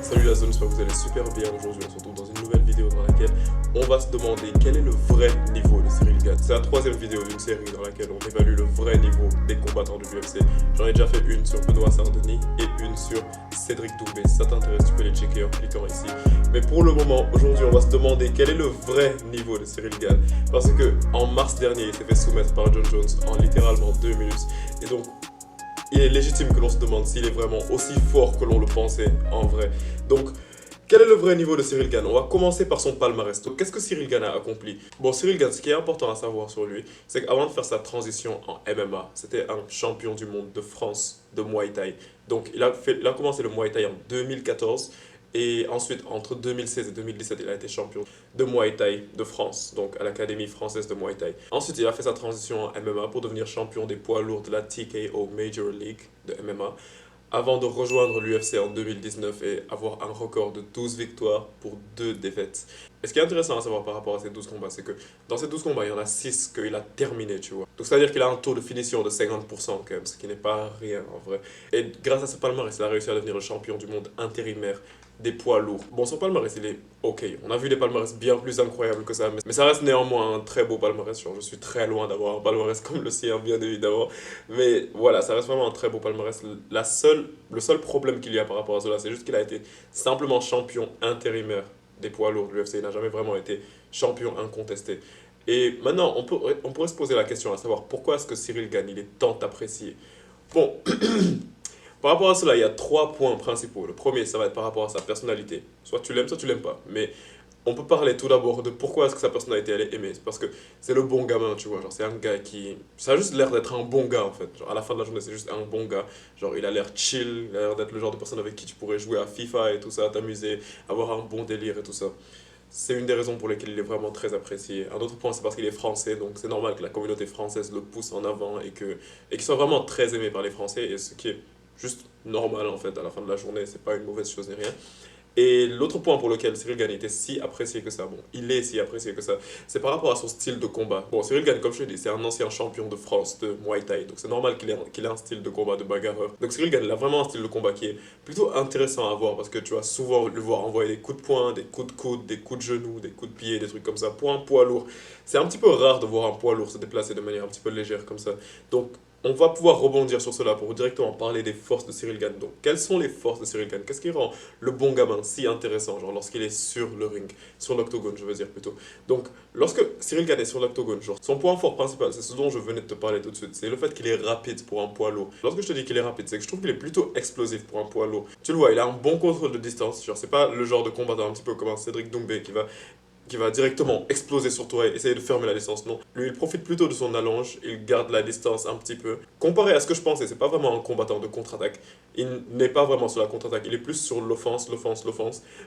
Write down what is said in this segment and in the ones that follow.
Salut la zone, j'espère que vous allez super bien. Aujourd'hui, on se retrouve dans une nouvelle vidéo dans laquelle on va se demander quel est le vrai niveau de Cyril Gane. C'est la troisième vidéo d'une série dans laquelle on évalue le vrai niveau des combattants de l'UFC. J'en ai déjà fait une sur Benoît Sardoni et une sur Cédric Doumbé. Si ça t'intéresse, tu peux les checker en cliquant ici. Mais pour le moment, aujourd'hui, on va se demander quel est le vrai niveau de Cyril Gane. Parce que en mars dernier, il s'est fait soumettre par John Jones en littéralement 2 minutes. Et donc, il est légitime que l'on se demande s'il est vraiment aussi fort que l'on le pensait en vrai. Donc, quel est le vrai niveau de Cyril Gane? On va commencer par son palmarès. Donc, qu'est-ce que Cyril Gane a accompli? Bon, Cyril Gane, ce qui est important à savoir sur lui, c'est qu'avant de faire sa transition en MMA, c'était un champion du monde de France de Muay Thai. Donc, il a commencé le Muay Thai en 2014. Et ensuite, entre 2016 et 2017, il a été champion de Muay Thai de France, donc à l'Académie française de Muay Thai. Ensuite, il a fait sa transition en MMA pour devenir champion des poids lourds de la TKO Major League de MMA, avant de rejoindre l'UFC en 2019 et avoir un record de 12 victoires pour 2 défaites. Et ce qui est intéressant à savoir par rapport à ces 12 combats, c'est que dans ces 12 combats, il y en a 6 qu'il a terminé, tu vois. Donc c'est-à-dire qu'il a un taux de finition de 50% quand même, ce qui n'est pas rien en vrai. Et grâce à ce palmarès, il a réussi à devenir le champion du monde intérimaire des poids lourds. Bon, son palmarès, il est ok. On a vu des palmarès bien plus incroyables que ça, mais ça reste néanmoins un très beau palmarès. Genre, je suis très loin d'avoir un palmarès comme le sien, bien évidemment. Mais voilà, ça reste vraiment un très beau palmarès. Le seul problème qu'il y a par rapport à cela, c'est juste qu'il a été simplement champion intérimaire des poids lourds de l'UFC. Il n'a jamais vraiment été champion incontesté. Et maintenant, on pourrait se poser la question à savoir pourquoi est-ce que Cyril Gane, il est tant apprécié. Bon, par rapport à cela, il y a 3 points principaux. Le premier, ça va être par rapport à sa personnalité. Soit tu l'aimes pas. Mais on peut parler tout d'abord de pourquoi est-ce que sa personnalité elle est aimée. C'est parce que c'est le bon gamin, tu vois. Genre, c'est un gars qui. Ça a juste l'air d'être un bon gars en fait. Genre, à la fin de la journée, c'est juste un bon gars. Genre, il a l'air chill, il a l'air d'être le genre de personne avec qui tu pourrais jouer à FIFA et tout ça, t'amuser, avoir un bon délire et tout ça. C'est une des raisons pour lesquelles il est vraiment très apprécié. Un autre point, c'est parce qu'il est français, donc c'est normal que la communauté française le pousse en avant et qu'il soit vraiment très aimé par les Français, et ce qui est juste normal en fait à la fin de la journée, c'est pas une mauvaise chose ni rien. Et l'autre point pour lequel Cyril Gane était si apprécié que ça, bon, il est si apprécié que ça, c'est par rapport à son style de combat. Bon, Cyril Gane, comme je te dis, c'est un ancien champion de France de Muay Thai, donc c'est normal qu'il ait un style de combat de bagarreur. Donc Cyril Gane, il a vraiment un style de combat qui est plutôt intéressant à voir parce que tu vas souvent le voir envoyer des coups de poing, des coups de coude, des coups de genoux, des coups de pied, des trucs comme ça, pour un poids lourd. C'est un petit peu rare de voir un poids lourd se déplacer de manière un petit peu légère comme ça. Donc on va pouvoir rebondir sur cela pour directement parler des forces de Cyril Gane. Donc, quelles sont les forces de Cyril Gane? Qu'est-ce qui rend le bon gamin si intéressant, genre lorsqu'il est sur le ring, sur l'octogone, je veux dire plutôt. Donc, lorsque Cyril Gane est sur l'octogone, genre, son point fort principal, c'est ce dont je venais de te parler tout de suite, c'est le fait qu'il est rapide pour un poids lourd. Lorsque je te dis qu'il est rapide, c'est que je trouve qu'il est plutôt explosif pour un poids lourd. Tu le vois, il a un bon contrôle de distance, genre, c'est pas le genre de combattant un petit peu comme un Cédric Doumbé qui va directement exploser sur toi et essayer de fermer la distance. Non, lui il profite plutôt de son allonge, il garde la distance un petit peu. Comparé à ce que je pensais, c'est pas vraiment un combattant de contre-attaque. Il n'est pas vraiment sur la contre-attaque, il est plus sur l'offense,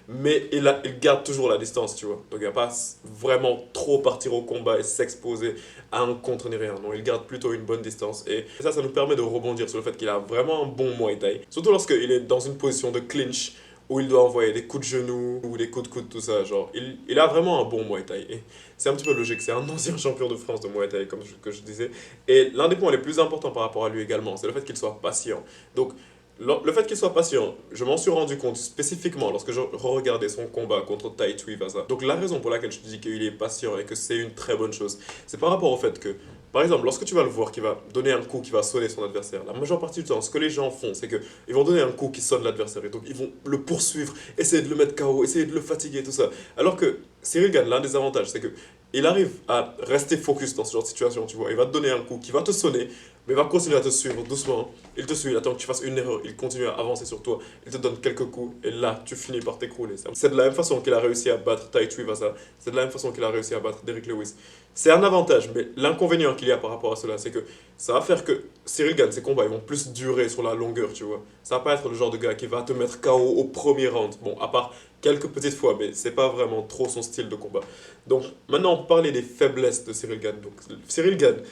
mais il garde toujours la distance, tu vois. Donc il va pas vraiment trop partir au combat et s'exposer à un contre ni rien. Non, il garde plutôt une bonne distance et ça nous permet de rebondir sur le fait qu'il a vraiment un bon Muay Thai. Surtout lorsqu'il est dans une position de clinch où il doit envoyer des coups de genoux ou des coups de coude, tout ça. Genre, il a vraiment un bon Muay Thai. Et c'est un petit peu logique, c'est un ancien champion de France de Muay Thai, comme que je disais. Et l'un des points les plus importants par rapport à lui également, c'est le fait qu'il soit patient. Donc, le fait qu'il soit patient, je m'en suis rendu compte spécifiquement lorsque je regardais son combat contre Tai Tuivasa. Donc la raison pour laquelle je te dis qu'il est patient et que c'est une très bonne chose, c'est par rapport au fait que, par exemple, lorsque tu vas le voir qui va donner un coup qui va sonner son adversaire, la majeure partie du temps, ce que les gens font, c'est qu'ils vont donner un coup qui sonne l'adversaire et donc ils vont le poursuivre, essayer de le mettre KO, essayer de le fatiguer, tout ça. Alors que Cyril Gane, l'un des avantages, c'est que il arrive à rester focus dans ce genre de situation, tu vois. Il va te donner un coup qui va te sonner, mais il va continuer à te suivre doucement. Il te suit, il attend que tu fasses une erreur, il continue à avancer sur toi, il te donne quelques coups, et là, tu finis par t'écrouler. C'est de la même façon qu'il a réussi à battre Tai Tuivasa, c'est de la même façon qu'il a réussi à battre Derrick Lewis. C'est un avantage, mais l'inconvénient qu'il y a par rapport à cela, c'est que ça va faire que Cyril Gane, ses combats, ils vont plus durer sur la longueur, tu vois. Ça va pas être le genre de gars qui va te mettre KO au premier round. Bon, à part quelques petites fois, mais c'est pas vraiment trop son style de combat. Donc, maintenant, on peut parler des faiblesses de Cyril Gane. Donc, Cyril Gane,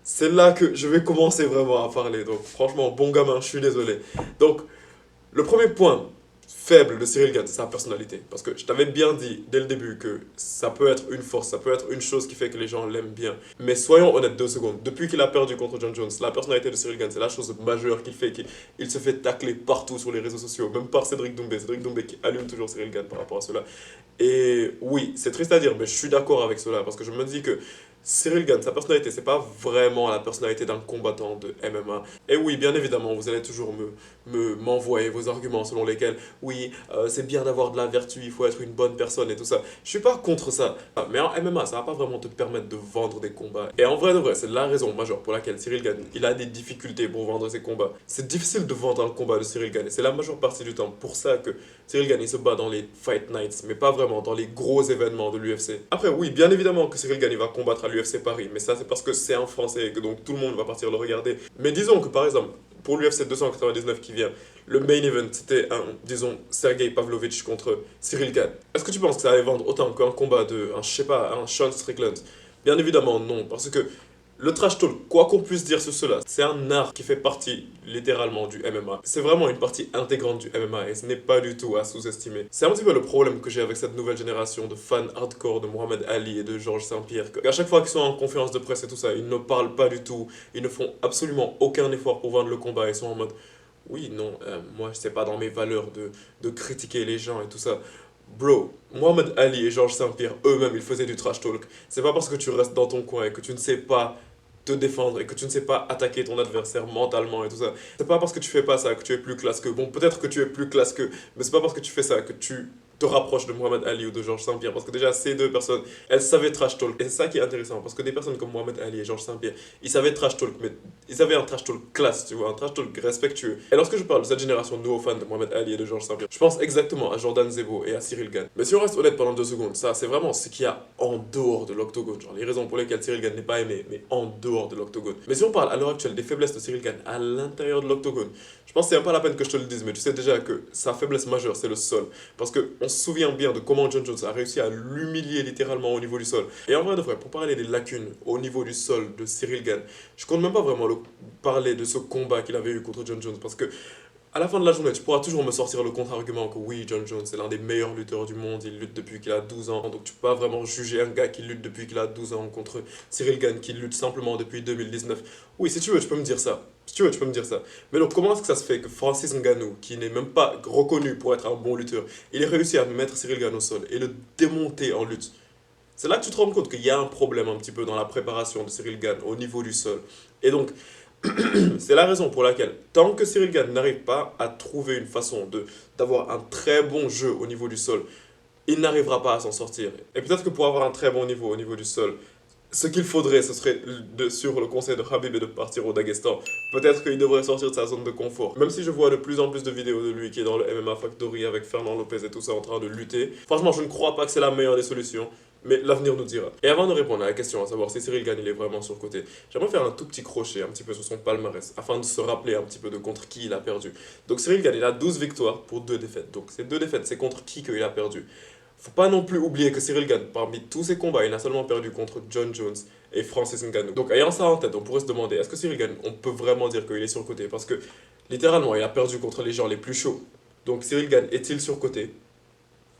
c'est là que je vais commencer vraiment à parler. Donc, franchement, bon gamin, je suis désolé. Donc, le premier point, faible de Cyril Gane, c'est sa personnalité. Parce que je t'avais bien dit dès le début que ça peut être une force, ça peut être une chose qui fait que les gens l'aiment bien. Mais soyons honnêtes 2 secondes. Depuis qu'il a perdu contre John Jones, la personnalité de Cyril Gane, c'est la chose majeure qu'il fait. Il se fait tacler partout sur les réseaux sociaux, même par Cédric Doumbé. Cédric Doumbé qui allume toujours Cyril Gane par rapport à cela. Et oui, c'est triste à dire, mais je suis d'accord avec cela. Parce que je me dis que Cyril Gane, sa personnalité, c'est pas vraiment la personnalité d'un combattant de MMA. Et oui, bien évidemment, vous allez toujours m'envoyer vos arguments selon lesquels, oui, c'est bien d'avoir de la vertu, il faut être une bonne personne et tout ça. Je suis pas contre ça. Mais en MMA, ça va pas vraiment te permettre de vendre des combats. Et en vrai de vrai, c'est la raison majeure pour laquelle Cyril Gane, il a des difficultés pour vendre ses combats. C'est difficile de vendre un combat de Cyril Gane. Et c'est la majeure partie du temps pour ça que Cyril Gane, il se bat dans les Fight Nights, mais pas vraiment dans les gros événements de l'UFC. Après, oui, bien évidemment que Cyril Gane, il va combattre à l'UFC Paris, mais ça, c'est parce que c'est un Français et que donc tout le monde va partir le regarder. Mais disons que par exemple, pour l'UFC 299 qui vient, le main event, c'était disons, Sergei Pavlovich contre Cyril Gane. Est-ce que tu penses que ça allait vendre autant qu'un combat de, je sais pas, un Sean Strickland? Bien évidemment, non, parce que le trash talk, quoi qu'on puisse dire sur cela, c'est un art qui fait partie littéralement du MMA. C'est vraiment une partie intégrante du MMA et ce n'est pas du tout à sous-estimer. C'est un petit peu le problème que j'ai avec cette nouvelle génération de fans hardcore de Mohamed Ali et de Georges Saint-Pierre. À chaque fois qu'ils sont en conférence de presse et tout ça, ils ne parlent pas du tout, ils ne font absolument aucun effort pour vendre le combat, ils sont en mode oui, non, moi c'est pas dans mes valeurs de critiquer les gens et tout ça. Bro, Mohamed Ali et Georges Saint-Pierre, eux-mêmes, ils faisaient du trash talk. C'est pas parce que tu restes dans ton coin et que tu ne sais pas te défendre et que tu ne sais pas attaquer ton adversaire mentalement et tout ça. C'est pas parce que tu fais pas ça que tu es plus classe que. Bon, peut-être que tu es plus classe que, mais c'est pas parce que tu fais ça que tu te rapproches de Mohamed Ali ou de Georges Saint-Pierre. Parce que déjà, ces deux personnes, elles savaient trash talk. Et c'est ça qui est intéressant. Parce que des personnes comme Mohamed Ali et Georges Saint-Pierre, ils savaient trash talk, mais ils avaient un trash talk classe, tu vois, un trash talk respectueux. Et lorsque je parle de cette génération de nouveaux fans de Mohamed Ali et de Georges Saint-Pierre, je pense exactement à Jordan Zebo et à Cyril Gane. Mais si on reste honnête pendant 2 secondes, ça, c'est vraiment ce qu'il y a en dehors de l'octogone. Genre les raisons pour lesquelles Cyril Gane n'est pas aimé, mais en dehors de l'octogone. Mais si on parle à l'heure actuelle des faiblesses de Cyril Gane à l'intérieur de l'octogone, je pense que c'est pas la peine que je te le dise, mais tu sais déjà que sa faiblesse majeure, c'est le sol. Parce qu'on se souvient bien de comment John Jones a réussi à l'humilier littéralement au niveau du sol. Et en vrai de vrai, pour parler des lacunes au niveau du sol de Cyril Gane, je compte même pas vraiment parler de ce combat qu'il avait eu contre John Jones. Parce que à la fin de la journée, tu pourras toujours me sortir le contre-argument que oui, John Jones est l'un des meilleurs lutteurs du monde, il lutte depuis qu'il a 12 ans, donc tu peux pas vraiment juger un gars qui lutte depuis qu'il a 12 ans contre Cyril Gane qui lutte simplement depuis 2019. Oui, si tu veux, tu peux me dire ça. Si tu veux, tu peux me dire ça. Mais donc, comment est-ce que ça se fait que Francis Ngannou, qui n'est même pas reconnu pour être un bon lutteur, il a réussi à mettre Cyril Gane au sol et le démonter en lutte? C'est là que tu te rends compte qu'il y a un problème un petit peu dans la préparation de Cyril Gane au niveau du sol. Et donc, c'est la raison pour laquelle, tant que Cyril Gane n'arrive pas à trouver une façon d'avoir un très bon jeu au niveau du sol, il n'arrivera pas à s'en sortir. Et peut-être que pour avoir un très bon niveau au niveau du sol, ce qu'il faudrait, ce serait sur le conseil de Khabib et de partir au Daghestan. Peut-être qu'il devrait sortir de sa zone de confort. Même si je vois de plus en plus de vidéos de lui qui est dans le MMA Factory avec Fernand Lopez et tout ça en train de lutter, franchement, je ne crois pas que c'est la meilleure des solutions. Mais l'avenir nous dira. Et avant de répondre à la question, à savoir si Cyril Gane il est vraiment surcoté, j'aimerais faire un tout petit crochet un petit peu sur son palmarès, afin de se rappeler un petit peu de contre qui il a perdu. Donc Cyril Gane, il a 12 victoires pour 2 défaites. Donc ces 2 défaites, c'est contre qui qu'il a perdu? Faut pas non plus oublier que Cyril Gane, parmi tous ses combats, il a seulement perdu contre John Jones et Francis Ngannou. Donc ayant ça en tête, on pourrait se demander, est-ce que Cyril Gane, on peut vraiment dire qu'il est surcoté? Parce que littéralement, il a perdu contre les gens les plus chauds. Donc Cyril Gane est-il surcoté?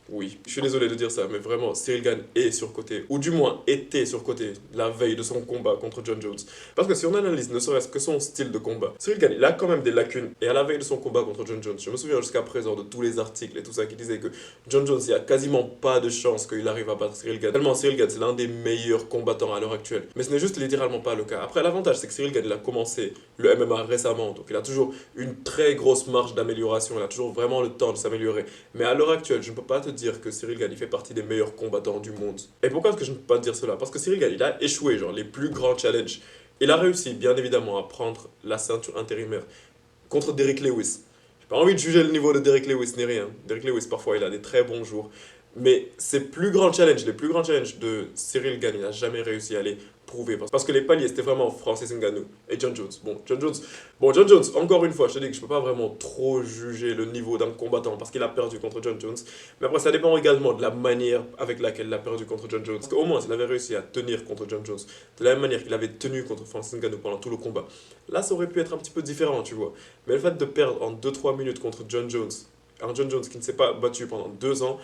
Oui, je suis désolé de dire ça, mais vraiment, Cyril Gane est surcoté, ou du moins était surcoté la veille de son combat contre John Jones. Parce que si on analyse ne serait-ce que son style de combat, Cyril Gane, il a quand même des lacunes. Et à la veille de son combat contre John Jones, je me souviens jusqu'à présent de tous les articles et tout ça qui disaient que John Jones, il n'y a quasiment pas de chance qu'il arrive à battre Cyril Gane. Tellement Cyril Gane, c'est l'un des meilleurs combattants à l'heure actuelle. Mais ce n'est juste littéralement pas le cas. Après, l'avantage, c'est que Cyril Gane, il a commencé le MMA récemment, donc il a toujours une très grosse marge d'amélioration, il a toujours vraiment le temps de s'améliorer. Mais à l'heure actuelle, je ne peux pas te dire que Cyril Gane, il fait partie des meilleurs combattants du monde. Et pourquoi est-ce que je ne peux pas te dire cela? Parce que Cyril Gane, il a échoué, genre, les plus grands challenges. Il a réussi, bien évidemment, à prendre la ceinture intérimaire contre Derrick Lewis. J'ai pas envie de juger le niveau de Derrick Lewis ni rien. Derrick Lewis, parfois, il a des très bons jours. Mais ses plus grands challenges, les plus grands challenges de Cyril Gane, il n'a jamais réussi à les prouver. Parce que les paliers, c'était vraiment Francis Ngannou et John Jones. John Jones, encore une fois, je te dis que je peux pas vraiment trop juger le niveau d'un combattant parce qu'il a perdu contre John Jones. Mais après, ça dépend également de la manière avec laquelle il a perdu contre John Jones. Parce qu'au moins, s'il avait réussi à tenir contre John Jones de la même manière qu'il avait tenu contre Francis Ngannou pendant tout le combat, là, ça aurait pu être un petit peu différent, tu vois. Mais le fait de perdre en 2-3 minutes contre John Jones, un Jon Jones qui ne s'est pas battu pendant 2 ans,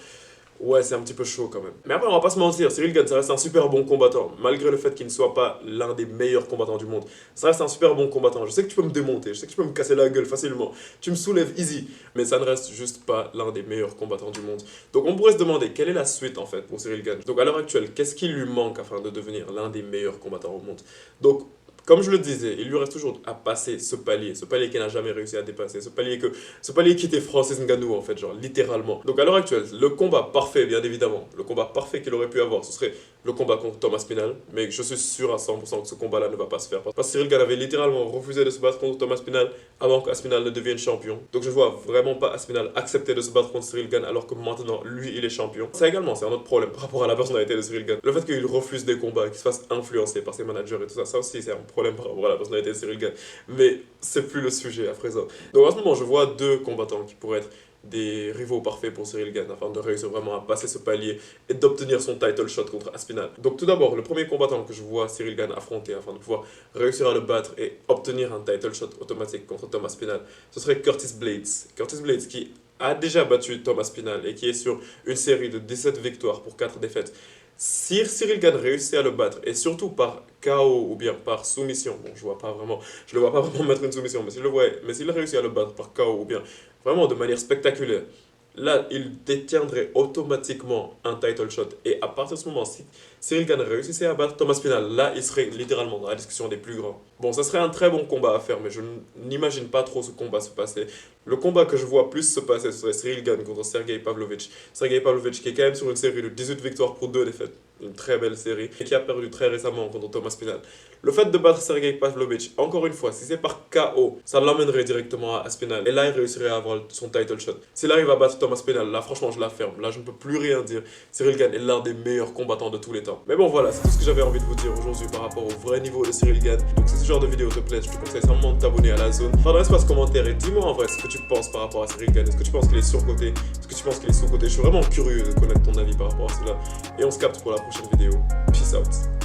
ouais, c'est un petit peu chaud quand même. Mais après, on va pas se mentir, Ciryl Gane, ça reste un super bon combattant. Malgré le fait qu'il ne soit pas l'un des meilleurs combattants du monde, ça reste un super bon combattant. Je sais que tu peux me démonter, je sais que tu peux me casser la gueule facilement. Tu me soulèves easy, mais ça ne reste juste pas l'un des meilleurs combattants du monde. Donc on pourrait se demander, quelle est la suite en fait pour Ciryl Gane? Donc à l'heure actuelle, qu'est-ce qui lui manque afin de devenir l'un des meilleurs combattants au monde? Donc, comme je le disais, il lui reste toujours à passer ce palier qu'il n'a jamais réussi à dépasser, ce palier qui était Francis Ngannou en fait, genre littéralement. Donc à l'heure actuelle, le combat parfait, bien évidemment, le combat parfait qu'il aurait pu avoir, ce serait le combat contre Thomas Spinal, mais je suis sûr à 100% que ce combat-là ne va pas se faire. Parce que Ciryl Gane avait littéralement refusé de se battre contre Thomas Spinal avant qu'Aspinal ne devienne champion. Donc je vois vraiment pas Aspinal accepter de se battre contre Ciryl Gane alors que maintenant, lui, il est champion. Ça également, c'est un autre problème par rapport à la personnalité de Ciryl Gane. Le fait qu'il refuse des combats, qu'il se fasse influencer par ses managers et tout ça, ça aussi c'est un problème par rapport à la personnalité de Ciryl Gane. Mais c'est plus le sujet à présent. Donc en ce moment, je vois 2 combattants qui pourraient être des rivaux parfaits pour Ciryl Gane afin de réussir vraiment à passer ce palier et d'obtenir son title shot contre Aspinal. Donc tout d'abord, le premier combattant que je vois Ciryl Gane affronter afin de pouvoir réussir à le battre et obtenir un title shot automatique contre Thomas Spinal, ce serait Curtis Blades. Curtis Blades qui a déjà battu Thomas Spinal et qui est sur une série de 17 victoires pour 4 défaites. Si Ciryl Gane réussit à le battre, et surtout par KO ou bien par soumission, bon, je le vois pas vraiment mettre une soumission, mais s'il réussit à le battre par KO ou bien vraiment de manière spectaculaire, là, il détiendrait automatiquement un title shot. Et à partir de ce moment, si Ciryl Gane réussissait à battre Thomas Spinal, là, il serait littéralement dans la discussion des plus grands. Bon, ça serait un très bon combat à faire, mais je n'imagine pas trop ce combat se passer. Le combat que je vois plus se passer, ce serait Ciryl Gane contre Sergey Pavlovich. Sergey Pavlovich qui est quand même sur une série de 18 victoires pour 2 défaites. Une très belle série. Et qui a perdu très récemment contre Thomas Spinal. Le fait de battre Sergey Pavlovich, encore une fois, si c'est par KO, ça l'emmènerait directement à Spinal. Et là, il réussirait à avoir son title shot. S'il arrive à battre Thomas Spinal, là, franchement, je la ferme. Là, je ne peux plus rien dire. Ciryl Gane est l'un des meilleurs combattants de tous les temps. Mais bon, voilà, c'est tout ce que j'avais envie de vous dire aujourd'hui par rapport au vrai niveau de Ciryl Gane. Donc, si ce genre de vidéo te plaît, je te conseille simplement de t'abonner à la zone. Dans l'espace commentaire et dis-moi en vrai ce que tu penses par rapport à Ciryl Gane. Est-ce que tu penses qu'il est surcoté? Est-ce que tu penses qu'il est sous-coté? Je suis vraiment curieux de connaître ton avis par rapport à cela. Et on se capte pour la prochaine vidéo. Peace out.